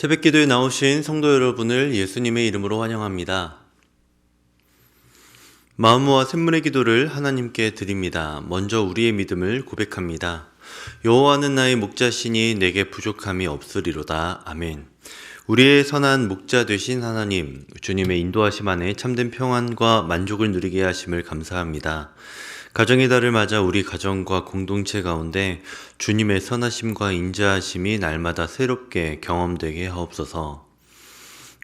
새벽기도에 나오신 성도 여러분을 예수님의 이름으로 환영합니다. 마음과 샘문의 기도를 하나님께 드립니다. 먼저 우리의 믿음을 고백합니다. 여호와는 나의 목자시니 내게 부족함이 없으리로다. 아멘. 우리의 선한 목자 되신 하나님, 주님의 인도하심 안에 참된 평안과 만족을 누리게 하심을 감사합니다. 가정의 달을 맞아 우리 가정과 공동체 가운데 주님의 선하심과 인자하심이 날마다 새롭게 경험되게 하옵소서.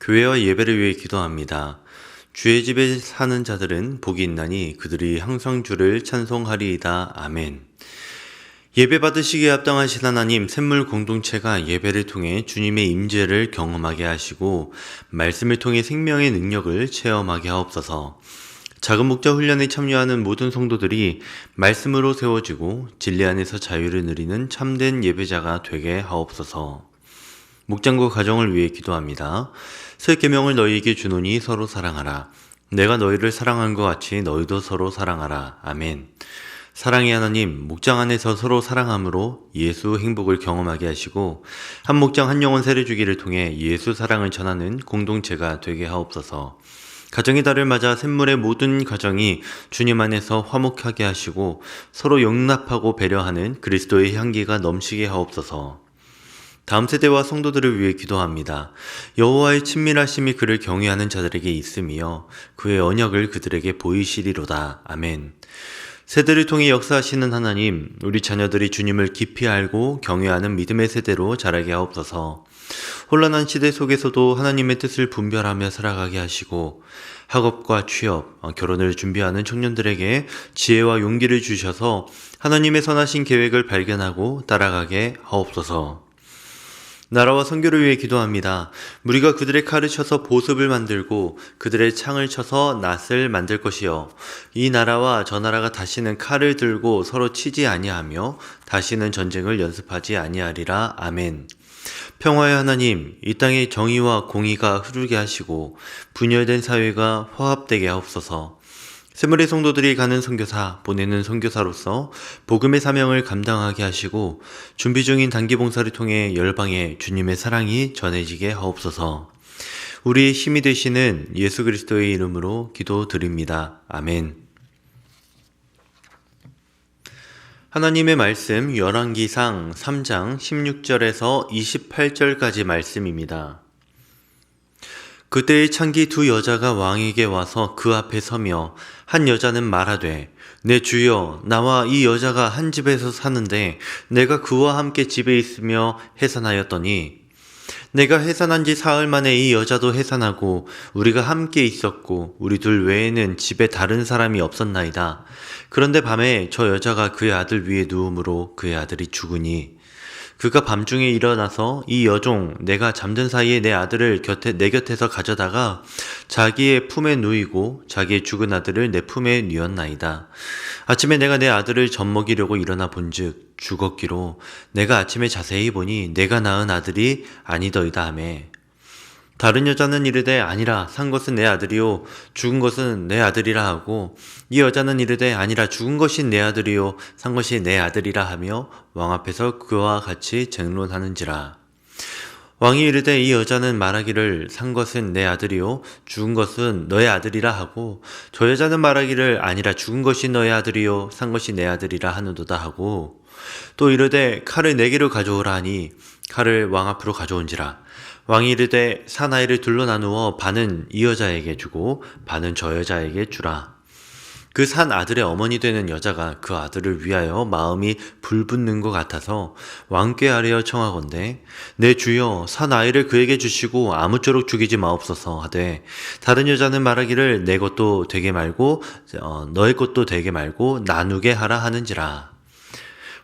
교회와 예배를 위해 기도합니다. 주의 집에 사는 자들은 복이 있나니 그들이 항상 주를 찬송하리이다. 아멘. 예배 받으시기에 합당하신 하나님, 샘물 공동체가 예배를 통해 주님의 임재를 경험하게 하시고 말씀을 통해 생명의 능력을 체험하게 하옵소서. 작은 목자 훈련에 참여하는 모든 성도들이 말씀으로 세워지고 진리 안에서 자유를 누리는 참된 예배자가 되게 하옵소서. 목장과 가정을 위해 기도합니다. 새 계명을 너희에게 주노니 서로 사랑하라. 내가 너희를 사랑한 것 같이 너희도 서로 사랑하라. 아멘. 사랑의 하나님, 목장 안에서 서로 사랑함으로 예수 행복을 경험하게 하시고 한 목장 한 영혼 세례주기를 통해 예수 사랑을 전하는 공동체가 되게 하옵소서. 가정의 달을 맞아 샘물의 모든 가정이 주님 안에서 화목하게 하시고 서로 용납하고 배려하는 그리스도의 향기가 넘치게 하옵소서. 다음 세대와 성도들을 위해 기도합니다. 여호와의 친밀하심이 그를 경외하는 자들에게 있으며 그의 언약을 그들에게 보이시리로다. 아멘. 세대를 통해 역사하시는 하나님, 우리 자녀들이 주님을 깊이 알고 경외하는 믿음의 세대로 자라게 하옵소서. 혼란한 시대 속에서도 하나님의 뜻을 분별하며 살아가게 하시고 학업과 취업, 결혼을 준비하는 청년들에게 지혜와 용기를 주셔서 하나님의 선하신 계획을 발견하고 따라가게 하옵소서. 나라와 선교를 위해 기도합니다. 무리가 그들의 칼을 쳐서 보습을 만들고 그들의 창을 쳐서 낫을 만들 것이요. 이 나라와 저 나라가 다시는 칼을 들고 서로 치지 아니하며 다시는 전쟁을 연습하지 아니하리라. 아멘. 평화의 하나님, 이 땅에 정의와 공의가 흐르게 하시고 분열된 사회가 화합되게 하옵소서. 샘물의 성도들이 가는 선교사, 보내는 선교사로서 복음의 사명을 감당하게 하시고 준비 중인 단기 봉사를 통해 열방에 주님의 사랑이 전해지게 하옵소서. 우리의 힘이 되시는 예수 그리스도의 이름으로 기도드립니다. 아멘. 하나님의 말씀 열왕기상 3장 16절에서 28절까지 말씀입니다. 그때의 창기 두 여자가 왕에게 와서 그 앞에 서며 한 여자는 말하되 내 주여, 나와 이 여자가 한 집에서 사는데 내가 그와 함께 집에 있으며 해산하였더니 내가 해산한 지 사흘 만에 이 여자도 해산하고 우리가 함께 있었고 우리 둘 외에는 집에 다른 사람이 없었나이다. 그런데 밤에 저 여자가 그의 아들 위에 누움으로 그의 아들이 죽으니 그가 밤중에 일어나서 이 여종 내가 잠든 사이에 내 아들을 내 곁에서 가져다가 자기의 품에 누이고 자기의 죽은 아들을 내 품에 뉘었나이다. 아침에 내가 내 아들을 젖먹이려고 일어나 본즉 죽었기로 내가 아침에 자세히 보니 내가 낳은 아들이 아니더이다 하매 다른 여자는 이르되 아니라 산 것은 내 아들이요 죽은 것은 내 아들이라 하고 이 여자는 이르되 아니라 죽은 것이 내 아들이요 산 것이 내 아들이라 하며 왕 앞에서 그와 같이 쟁론하는지라. 왕이 이르되 이 여자는 말하기를 산 것은 내 아들이요 죽은 것은 너의 아들이라 하고 저 여자는 말하기를 아니라 죽은 것이 너의 아들이요 산 것이 내 아들이라 하는도다 하고 또 이르되 칼을 내게로 가져오라 하니 칼을 왕 앞으로 가져온지라. 왕이 이르되 산 아이를 둘로 나누어 반은 이 여자에게 주고 반은 저 여자에게 주라. 그 산 아들의 어머니 되는 여자가 그 아들을 위하여 마음이 불붙는 것 같아서 왕께 아뢰어 청하건대 내 주여 산 아이를 그에게 주시고 아무쪼록 죽이지 마옵소서 하되 다른 여자는 말하기를 내 것도 되게 말고 너의 것도 되게 말고 나누게 하라 하는지라.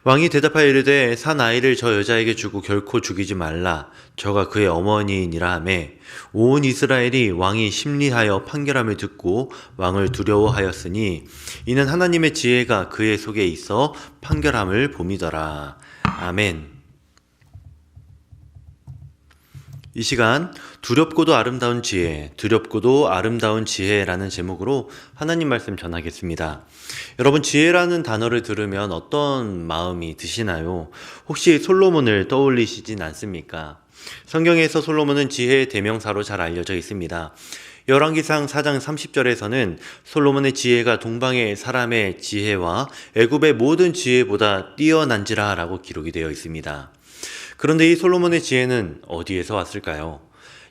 왕이 대답하여 이르되 산 아이를 저 여자에게 주고 결코 죽이지 말라. 저가 그의 어머니이니라 하매 온 이스라엘이 왕이 심리하여 판결함을 듣고 왕을 두려워하였으니 이는 하나님의 지혜가 그의 속에 있어 판결함을 봄이더라. 아멘. 이 시간 두렵고도 아름다운 지혜, 두렵고도 아름다운 지혜라는 제목으로 하나님 말씀 전하겠습니다. 여러분, 지혜라는 단어를 들으면 어떤 마음이 드시나요? 혹시 솔로몬을 떠올리시진 않습니까? 성경에서 솔로몬은 지혜의 대명사로 잘 알려져 있습니다. 열왕기상 4장 30절에서는 솔로몬의 지혜가 동방의 사람의 지혜와 애굽의 모든 지혜보다 뛰어난지라 라고 기록이 되어 있습니다. 그런데 이 솔로몬의 지혜는 어디에서 왔을까요?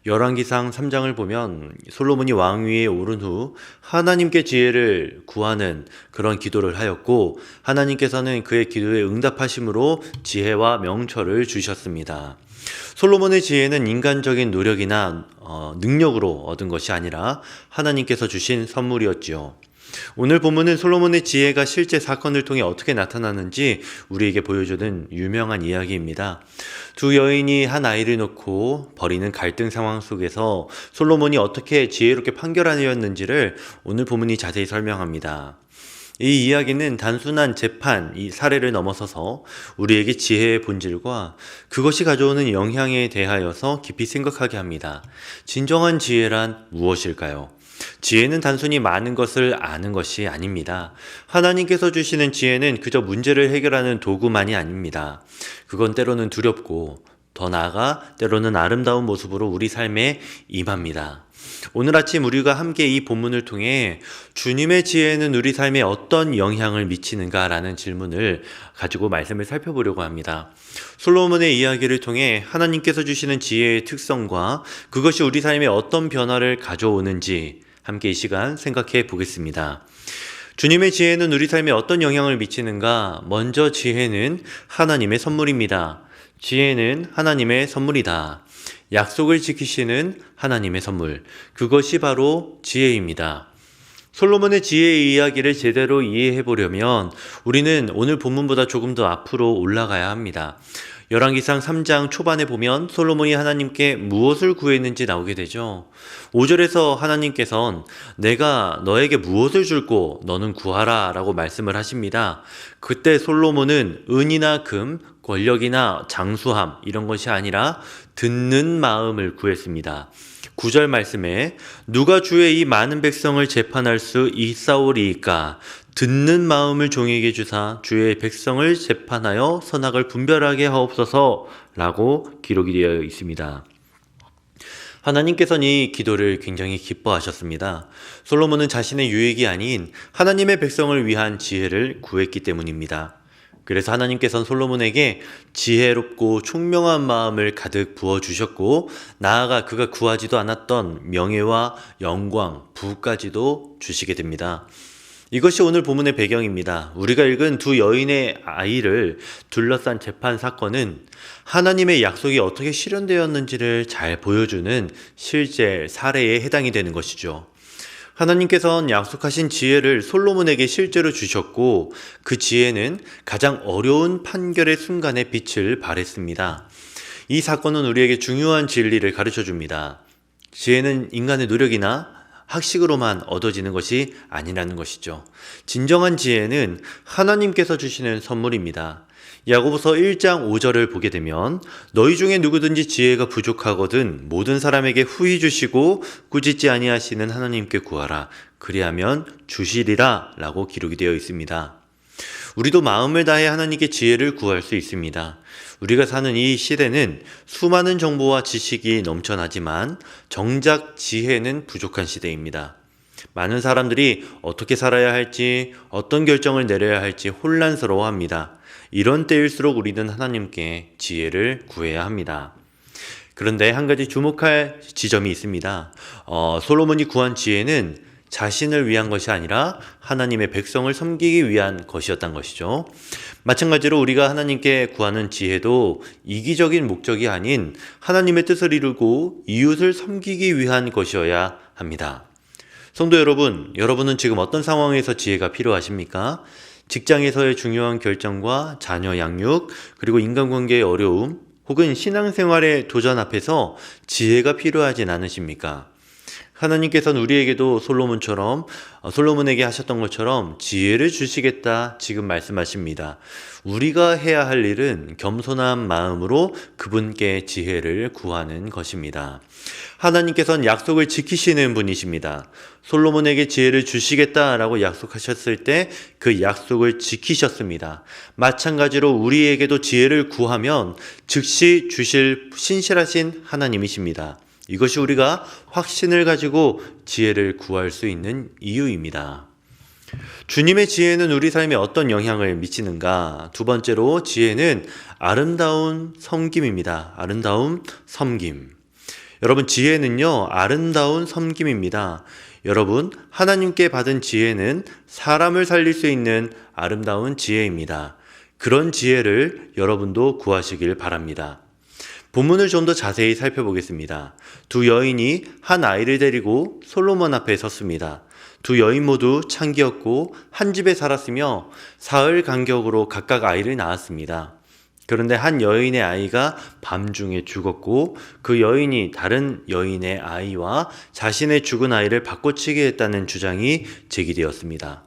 열왕기상 3장을 보면 솔로몬이 왕위에 오른 후 하나님께 지혜를 구하는 그런 기도를 하였고, 하나님께서는 그의 기도에 응답하심으로 지혜와 명철을 주셨습니다. 솔로몬의 지혜는 인간적인 노력이나 능력으로 얻은 것이 아니라 하나님께서 주신 선물이었지요. 오늘 본문은 솔로몬의 지혜가 실제 사건을 통해 어떻게 나타나는지 우리에게 보여주는 유명한 이야기입니다. 두 여인이 한 아이를 놓고 벌이는 갈등 상황 속에서 솔로몬이 어떻게 지혜롭게 판결하였는지를 오늘 본문이 자세히 설명합니다. 이 이야기는 단순한 재판, 이 사례를 넘어서서 우리에게 지혜의 본질과 그것이 가져오는 영향에 대하여서 깊이 생각하게 합니다. 진정한 지혜란 무엇일까요? 지혜는 단순히 많은 것을 아는 것이 아닙니다. 하나님께서 주시는 지혜는 그저 문제를 해결하는 도구만이 아닙니다. 그건 때로는 두렵고 더 나아가 때로는 아름다운 모습으로 우리 삶에 임합니다. 오늘 아침 우리가 함께 이 본문을 통해 주님의 지혜는 우리 삶에 어떤 영향을 미치는가라는 질문을 가지고 말씀을 살펴보려고 합니다. 솔로몬의 이야기를 통해 하나님께서 주시는 지혜의 특성과 그것이 우리 삶에 어떤 변화를 가져오는지 함께 이 시간 생각해 보겠습니다. 주님의 지혜는 우리 삶에 어떤 영향을 미치는가? 먼저 지혜는 하나님의 선물입니다. 지혜는 하나님의 선물이다. 약속을 지키시는 하나님의 선물. 그것이 바로 지혜입니다. 솔로몬의 지혜의 이야기를 제대로 이해해 보려면 우리는 오늘 본문보다 조금 더 앞으로 올라가야 합니다. 열왕기상 3장 초반에 보면 솔로몬이 하나님께 무엇을 구했는지 나오게 되죠. 5절에서 하나님께서는 내가 너에게 무엇을 줄고 너는 구하라 라고 말씀을 하십니다. 그때 솔로몬은 은이나 금, 권력이나 장수함 이런 것이 아니라 듣는 마음을 구했습니다. 9절 말씀에 누가 주의 이 많은 백성을 재판할 수 있사오리이까 듣는 마음을 종에게 주사 주의 백성을 재판하여 선악을 분별하게 하옵소서 라고 기록이 되어 있습니다. 하나님께서는 이 기도를 굉장히 기뻐하셨습니다. 솔로몬은 자신의 유익이 아닌 하나님의 백성을 위한 지혜를 구했기 때문입니다. 그래서 하나님께서는 솔로몬에게 지혜롭고 총명한 마음을 가득 부어주셨고 나아가 그가 구하지도 않았던 명예와 영광, 부까지도 주시게 됩니다. 이것이 오늘 본문의 배경입니다. 우리가 읽은 두 여인의 아이를 둘러싼 재판 사건은 하나님의 약속이 어떻게 실현되었는지를 잘 보여주는 실제 사례에 해당이 되는 것이죠. 하나님께서는 약속하신 지혜를 솔로몬에게 실제로 주셨고 그 지혜는 가장 어려운 판결의 순간에 빛을 발했습니다. 이 사건은 우리에게 중요한 진리를 가르쳐 줍니다. 지혜는 인간의 노력이나 학식으로만 얻어지는 것이 아니라는 것이죠. 진정한 지혜는 하나님께서 주시는 선물입니다. 야고보서 1장 5절을 보게 되면 너희 중에 누구든지 지혜가 부족하거든 모든 사람에게 후히 주시고 꾸짖지 아니하시는 하나님께 구하라. 그리하면 주시리라 라고 기록이 되어 있습니다. 우리도 마음을 다해 하나님께 지혜를 구할 수 있습니다. 우리가 사는 이 시대는 수많은 정보와 지식이 넘쳐나지만 정작 지혜는 부족한 시대입니다. 많은 사람들이 어떻게 살아야 할지, 어떤 결정을 내려야 할지 혼란스러워합니다. 이런 때일수록 우리는 하나님께 지혜를 구해야 합니다. 그런데 한 가지 주목할 지점이 있습니다. 솔로몬이 구한 지혜는 자신을 위한 것이 아니라 하나님의 백성을 섬기기 위한 것이었던 것이죠. 마찬가지로 우리가 하나님께 구하는 지혜도 이기적인 목적이 아닌 하나님의 뜻을 이루고 이웃을 섬기기 위한 것이어야 합니다. 성도 여러분, 여러분은 지금 어떤 상황에서 지혜가 필요하십니까? 직장에서의 중요한 결정과 자녀 양육, 그리고 인간관계의 어려움, 혹은 신앙생활의 도전 앞에서 지혜가 필요하진 않으십니까? 하나님께서는 우리에게도 솔로몬에게 하셨던 것처럼 지혜를 주시겠다 지금 말씀하십니다. 우리가 해야 할 일은 겸손한 마음으로 그분께 지혜를 구하는 것입니다. 하나님께서는 약속을 지키시는 분이십니다. 솔로몬에게 지혜를 주시겠다라고 약속하셨을 때 그 약속을 지키셨습니다. 마찬가지로 우리에게도 지혜를 구하면 즉시 주실 신실하신 하나님이십니다. 이것이 우리가 확신을 가지고 지혜를 구할 수 있는 이유입니다. 주님의 지혜는 우리 삶에 어떤 영향을 미치는가? 두 번째로 지혜는 아름다운 섬김입니다. 아름다운 섬김. 여러분, 지혜는요, 아름다운 섬김입니다. 여러분, 하나님께 받은 지혜는 사람을 살릴 수 있는 아름다운 지혜입니다. 그런 지혜를 여러분도 구하시길 바랍니다. 본문을 좀 더 자세히 살펴보겠습니다. 두 여인이 한 아이를 데리고 솔로몬 앞에 섰습니다. 두 여인 모두 창기였고 한 집에 살았으며 사흘 간격으로 각각 아이를 낳았습니다. 그런데 한 여인의 아이가 밤중에 죽었고 그 여인이 다른 여인의 아이와 자신의 죽은 아이를 바꿔치기 했다는 주장이 제기되었습니다.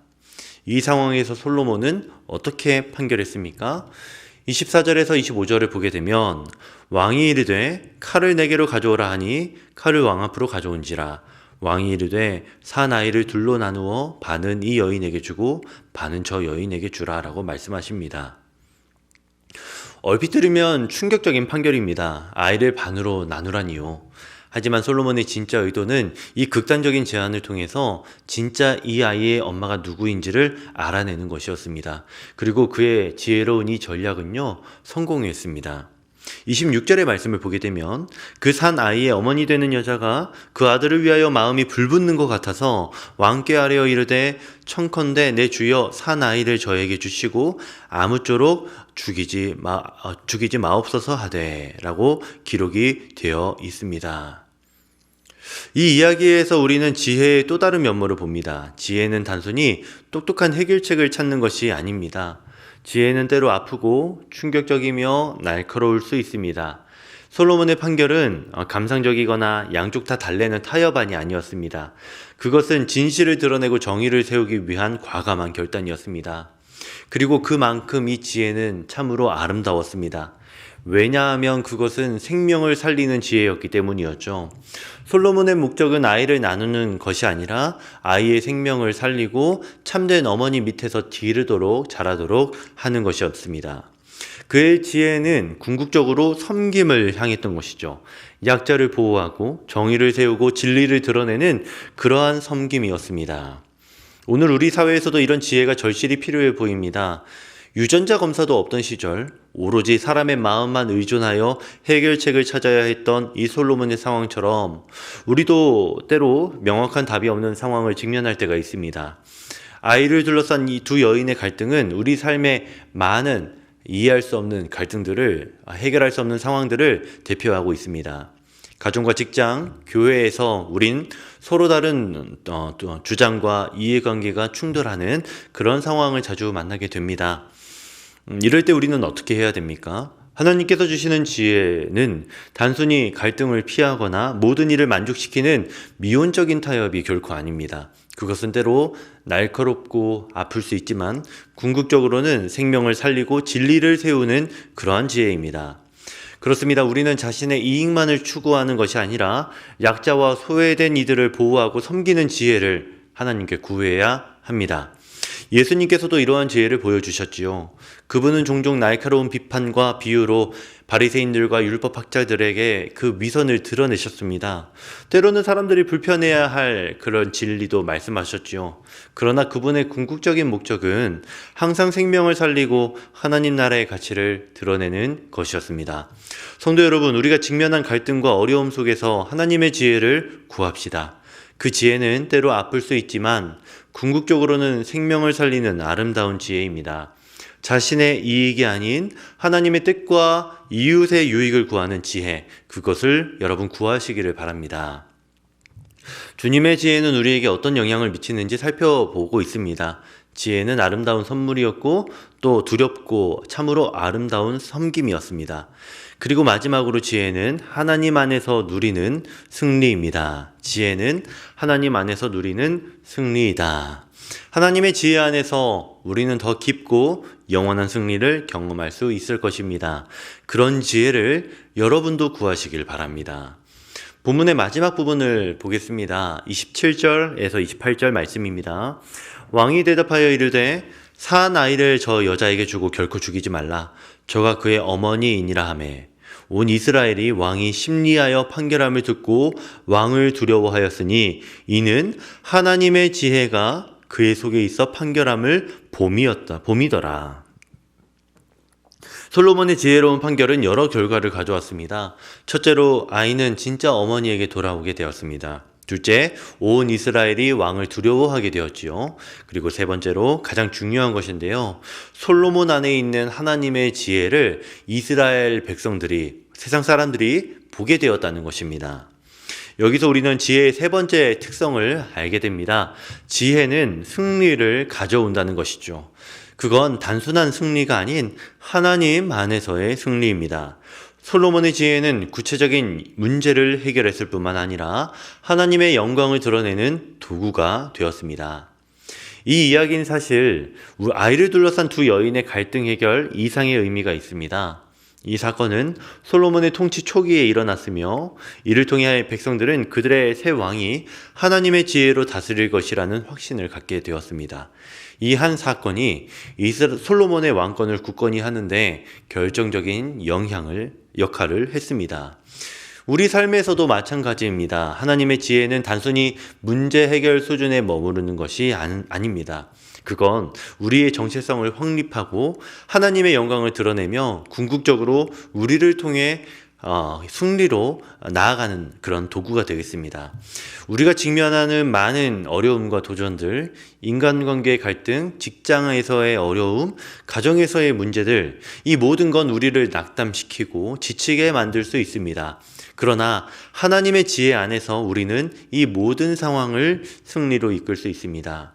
이 상황에서 솔로몬은 어떻게 판결했습니까? 24절에서 25절을 보게 되면 왕이 이르되 칼을 내게로 가져오라 하니 칼을 왕 앞으로 가져온지라. 왕이 이르되 산 아이를 둘로 나누어 반은 이 여인에게 주고 반은 저 여인에게 주라 라고 말씀하십니다. 얼핏 들으면 충격적인 판결입니다. 아이를 반으로 나누라니요. 하지만 솔로몬의 진짜 의도는 이 극단적인 제안을 통해서 진짜 이 아이의 엄마가 누구인지를 알아내는 것이었습니다. 그리고 그의 지혜로운 이 전략은요, 성공했습니다. 26절의 말씀을 보게 되면 그 산 아이의 어머니 되는 여자가 그 아들을 위하여 마음이 불붙는 것 같아서 왕께 아뢰어 이르되 청컨대 내 주여 산 아이를 저에게 주시고 아무쪼록 죽이지 마옵소서 하되 라고 기록이 되어 있습니다. 이 이야기에서 우리는 지혜의 또 다른 면모를 봅니다. 지혜는 단순히 똑똑한 해결책을 찾는 것이 아닙니다. 지혜는 때로 아프고 충격적이며 날카로울 수 있습니다. 솔로몬의 판결은 감상적이거나 양쪽 다 달래는 타협안이 아니었습니다. 그것은 진실을 드러내고 정의를 세우기 위한 과감한 결단이었습니다. 그리고 그만큼 이 지혜는 참으로 아름다웠습니다. 왜냐하면 그것은 생명을 살리는 지혜였기 때문이었죠. 솔로몬의 목적은 아이를 나누는 것이 아니라 아이의 생명을 살리고 참된 어머니 밑에서 기르도록 자라도록 하는 것이었습니다. 그의 지혜는 궁극적으로 섬김을 향했던 것이죠. 약자를 보호하고 정의를 세우고 진리를 드러내는 그러한 섬김이었습니다. 오늘 우리 사회에서도 이런 지혜가 절실히 필요해 보입니다. 유전자 검사도 없던 시절 오로지 사람의 마음만 의존하여 해결책을 찾아야 했던 이 솔로몬의 상황처럼 우리도 때로 명확한 답이 없는 상황을 직면할 때가 있습니다. 아이를 둘러싼 이 두 여인의 갈등은 우리 삶의 많은 이해할 수 없는 갈등들을 해결할 수 없는 상황들을 대표하고 있습니다. 가정과 직장, 교회에서 우린 서로 다른 주장과 이해관계가 충돌하는 그런 상황을 자주 만나게 됩니다. 이럴 때 우리는 어떻게 해야 됩니까? 하나님께서 주시는 지혜는 단순히 갈등을 피하거나 모든 일을 만족시키는 미온적인 타협이 결코 아닙니다. 그것은 때로 날카롭고 아플 수 있지만 궁극적으로는 생명을 살리고 진리를 세우는 그러한 지혜입니다. 그렇습니다. 우리는 자신의 이익만을 추구하는 것이 아니라 약자와 소외된 이들을 보호하고 섬기는 지혜를 하나님께 구해야 합니다. 예수님께서도 이러한 지혜를 보여주셨지요. 그분은 종종 날카로운 비판과 비유로 바리새인들과 율법학자들에게 그 위선을 드러내셨습니다. 때로는 사람들이 불편해야 할 그런 진리도 말씀하셨지요. 그러나 그분의 궁극적인 목적은 항상 생명을 살리고 하나님 나라의 가치를 드러내는 것이었습니다. 성도 여러분, 우리가 직면한 갈등과 어려움 속에서 하나님의 지혜를 구합시다. 그 지혜는 때로 아플 수 있지만 궁극적으로는 생명을 살리는 아름다운 지혜입니다. 자신의 이익이 아닌 하나님의 뜻과 이웃의 유익을 구하는 지혜, 그것을 여러분 구하시기를 바랍니다. 주님의 지혜는 우리에게 어떤 영향을 미치는지 살펴보고 있습니다. 지혜는 아름다운 선물이었고 또 두렵고 참으로 아름다운 섬김이었습니다. 그리고 마지막으로 지혜는 하나님 안에서 누리는 승리입니다. 지혜는 하나님 안에서 누리는 승리이다. 하나님의 지혜 안에서 우리는 더 깊고 영원한 승리를 경험할 수 있을 것입니다. 그런 지혜를 여러분도 구하시길 바랍니다. 본문의 마지막 부분을 보겠습니다. 27절에서 28절 말씀입니다. 왕이 대답하여 이르되 산 아이를 저 여자에게 주고 결코 죽이지 말라. 저가 그의 어머니이니라 하매 온 이스라엘이 왕이 심리하여 판결함을 듣고 왕을 두려워하였으니 이는 하나님의 지혜가 그의 속에 있어 판결함을 봄이더라. 솔로몬의 지혜로운 판결은 여러 결과를 가져왔습니다. 첫째로 아이는 진짜 어머니에게 돌아오게 되었습니다. 둘째, 온 이스라엘이 왕을 두려워하게 되었지요. 그리고 세 번째로 가장 중요한 것인데요. 솔로몬 안에 있는 하나님의 지혜를 이스라엘 백성들이, 세상 사람들이 보게 되었다는 것입니다. 여기서 우리는 지혜의 세 번째 특성을 알게 됩니다. 지혜는 승리를 가져온다는 것이죠. 그건 단순한 승리가 아닌 하나님 안에서의 승리입니다. 솔로몬의 지혜는 구체적인 문제를 해결했을 뿐만 아니라 하나님의 영광을 드러내는 도구가 되었습니다. 이 이야기는 사실 아이를 둘러싼 두 여인의 갈등 해결 이상의 의미가 있습니다. 이 사건은 솔로몬의 통치 초기에 일어났으며 이를 통해 백성들은 그들의 새 왕이 하나님의 지혜로 다스릴 것이라는 확신을 갖게 되었습니다. 이 한 사건이 솔로몬의 왕권을 굳건히 하는데 결정적인 역할을 했습니다. 우리 삶에서도 마찬가지입니다. 하나님의 지혜는 단순히 문제 해결 수준에 머무르는 것이 아닙니다. 그건 우리의 정체성을 확립하고 하나님의 영광을 드러내며 궁극적으로 우리를 통해 승리로 나아가는 그런 도구가 되겠습니다. 우리가 직면하는 많은 어려움과 도전들, 인간관계의 갈등, 직장에서의 어려움, 가정에서의 문제들, 이 모든 건 우리를 낙담시키고 지치게 만들 수 있습니다. 그러나 하나님의 지혜 안에서 우리는 이 모든 상황을 승리로 이끌 수 있습니다.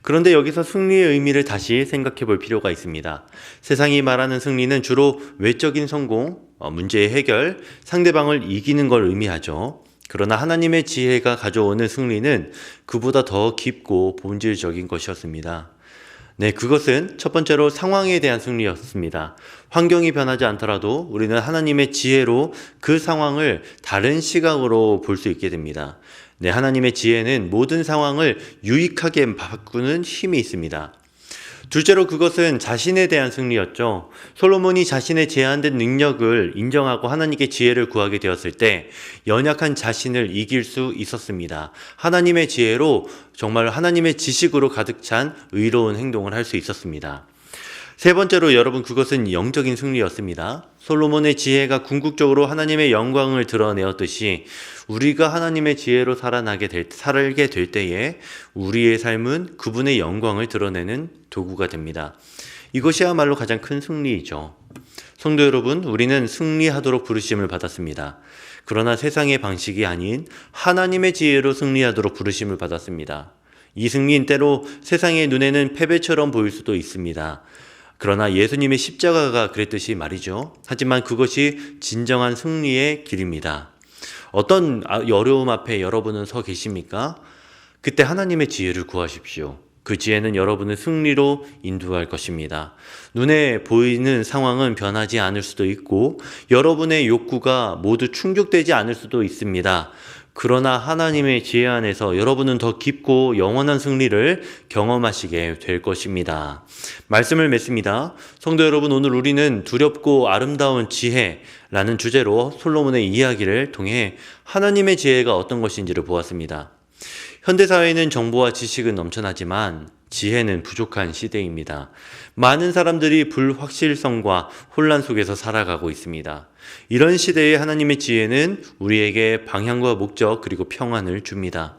그런데 여기서 승리의 의미를 다시 생각해 볼 필요가 있습니다. 세상이 말하는 승리는 주로 외적인 성공, 문제의 해결, 상대방을 이기는 걸 의미하죠. 그러나 하나님의 지혜가 가져오는 승리는 그보다 더 깊고 본질적인 것이었습니다. 네, 그것은 첫 번째로 상황에 대한 승리였습니다. 환경이 변하지 않더라도 우리는 하나님의 지혜로 그 상황을 다른 시각으로 볼 수 있게 됩니다. 네, 하나님의 지혜는 모든 상황을 유익하게 바꾸는 힘이 있습니다. 둘째로 그것은 자신에 대한 승리였죠. 솔로몬이 자신의 제한된 능력을 인정하고 하나님께 지혜를 구하게 되었을 때 연약한 자신을 이길 수 있었습니다. 하나님의 지혜로 정말 하나님의 지식으로 가득 찬 의로운 행동을 할 수 있었습니다. 세 번째로 여러분, 그것은 영적인 승리였습니다. 솔로몬의 지혜가 궁극적으로 하나님의 영광을 드러내었듯이 우리가 하나님의 지혜로 살게 될 때에 우리의 삶은 그분의 영광을 드러내는 도구가 됩니다. 이것이야말로 가장 큰 승리이죠. 성도 여러분, 우리는 승리하도록 부르심을 받았습니다. 그러나 세상의 방식이 아닌 하나님의 지혜로 승리하도록 부르심을 받았습니다. 이 승리는 때로 세상의 눈에는 패배처럼 보일 수도 있습니다. 그러나 예수님의 십자가가 그랬듯이 말이죠. 하지만 그것이 진정한 승리의 길입니다. 어떤 어려움 앞에 여러분은 서 계십니까? 그때 하나님의 지혜를 구하십시오. 그 지혜는 여러분을 승리로 인도할 것입니다. 눈에 보이는 상황은 변하지 않을 수도 있고 여러분의 욕구가 모두 충족되지 않을 수도 있습니다. 그러나 하나님의 지혜 안에서 여러분은 더 깊고 영원한 승리를 경험하시게 될 것입니다. 말씀을 맺습니다. 성도 여러분, 오늘 우리는 두렵고 아름다운 지혜라는 주제로 솔로몬의 이야기를 통해 하나님의 지혜가 어떤 것인지를 보았습니다. 현대사회는 정보와 지식은 넘쳐나지만 지혜는 부족한 시대입니다. 많은 사람들이 불확실성과 혼란 속에서 살아가고 있습니다. 이런 시대에 하나님의 지혜는 우리에게 방향과 목적 그리고 평안을 줍니다.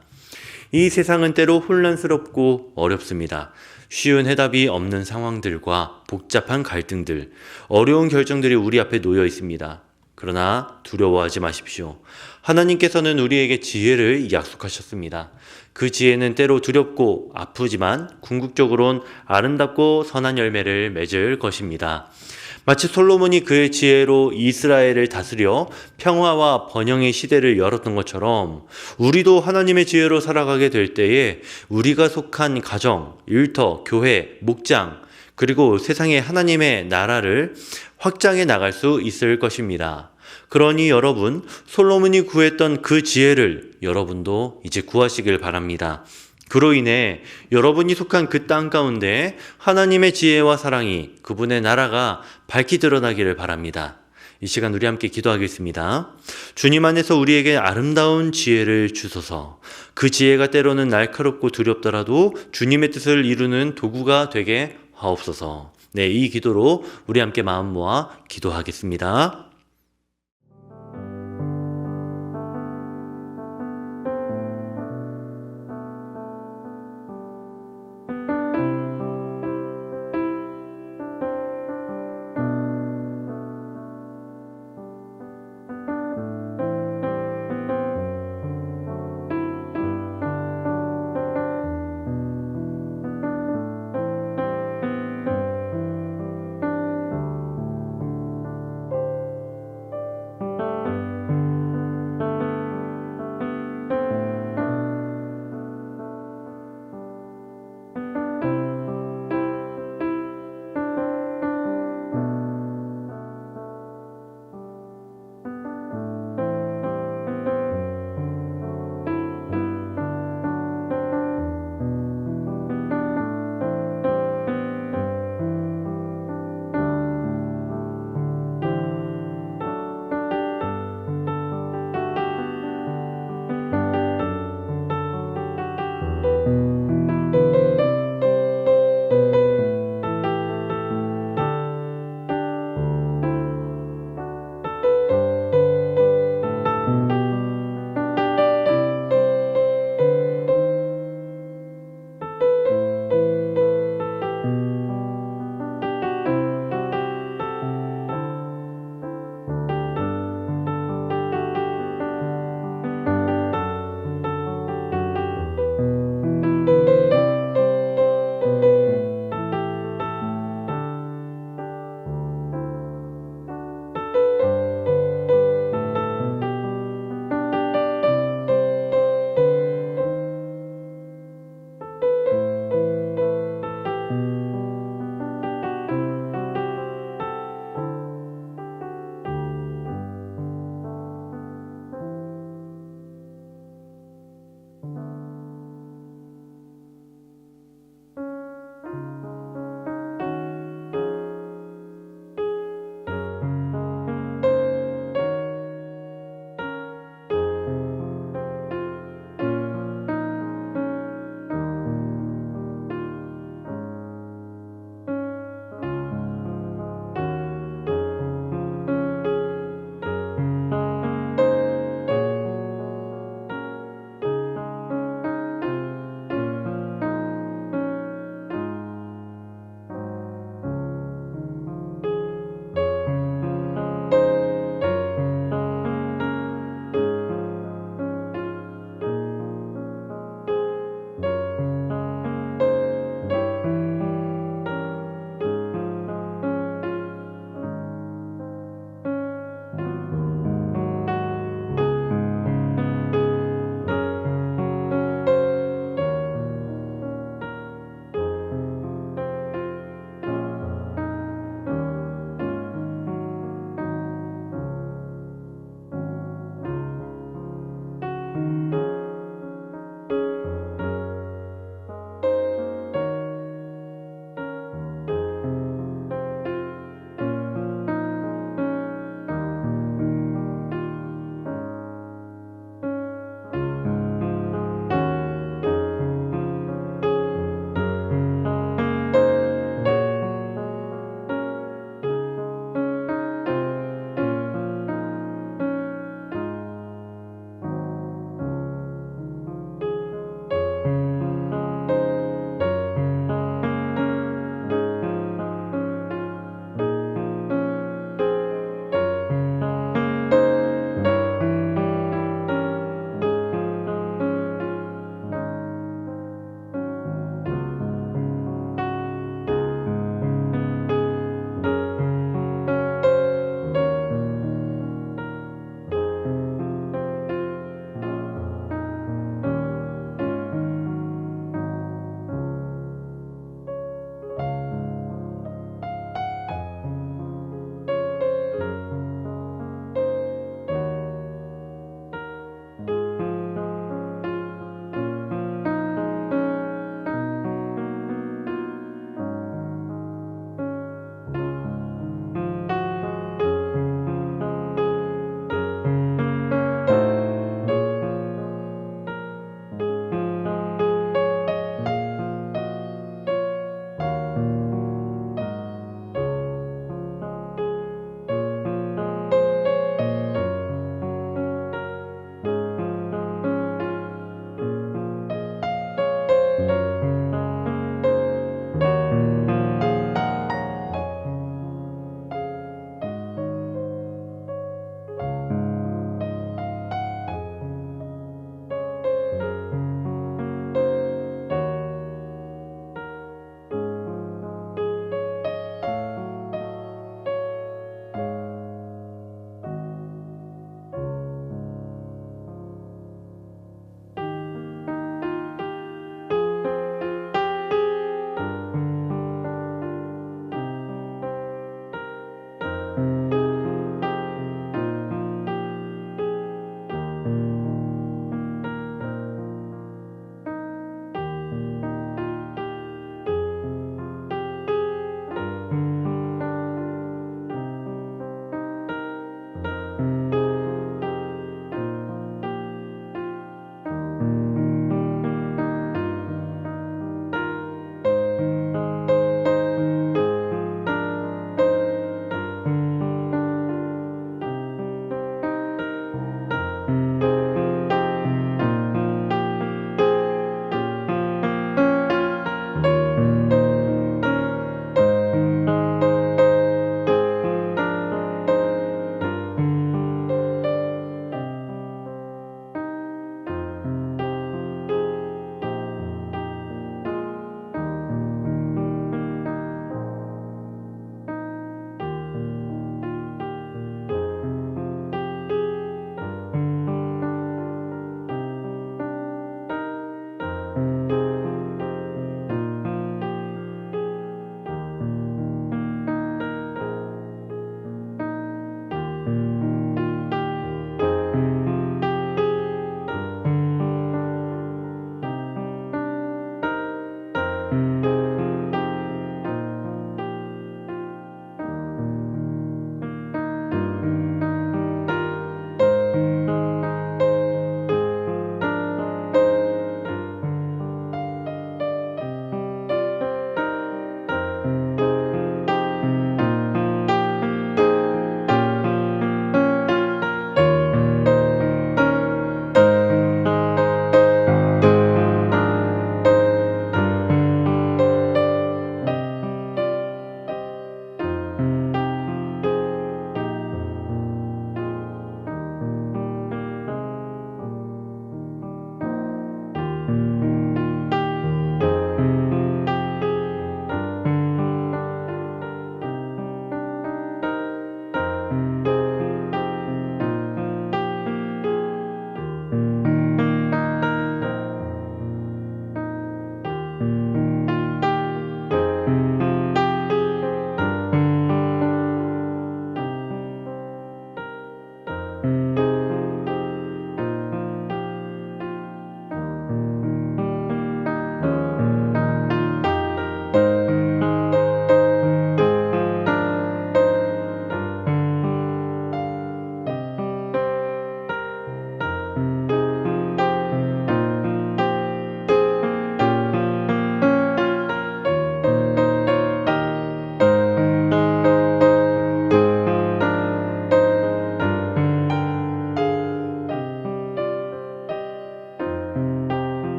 이 세상은 때로 혼란스럽고 어렵습니다. 쉬운 해답이 없는 상황들과 복잡한 갈등들, 어려운 결정들이 우리 앞에 놓여 있습니다. 그러나 두려워하지 마십시오. 하나님께서는 우리에게 지혜를 약속하셨습니다. 그 지혜는 때로 두렵고 아프지만 궁극적으론 아름답고 선한 열매를 맺을 것입니다. 마치 솔로몬이 그의 지혜로 이스라엘을 다스려 평화와 번영의 시대를 열었던 것처럼 우리도 하나님의 지혜로 살아가게 될 때에 우리가 속한 가정, 일터, 교회, 목장, 그리고 세상의 하나님의 나라를 확장해 나갈 수 있을 것입니다. 그러니 여러분, 솔로몬이 구했던 그 지혜를 여러분도 이제 구하시길 바랍니다. 그로 인해 여러분이 속한 그 땅 가운데 하나님의 지혜와 사랑이, 그분의 나라가 밝히 드러나기를 바랍니다. 이 시간 우리 함께 기도하겠습니다. 주님 안에서 우리에게 아름다운 지혜를 주소서. 그 지혜가 때로는 날카롭고 두렵더라도 주님의 뜻을 이루는 도구가 되게 하옵소서. 네, 이 기도로 우리 함께 마음 모아 기도하겠습니다.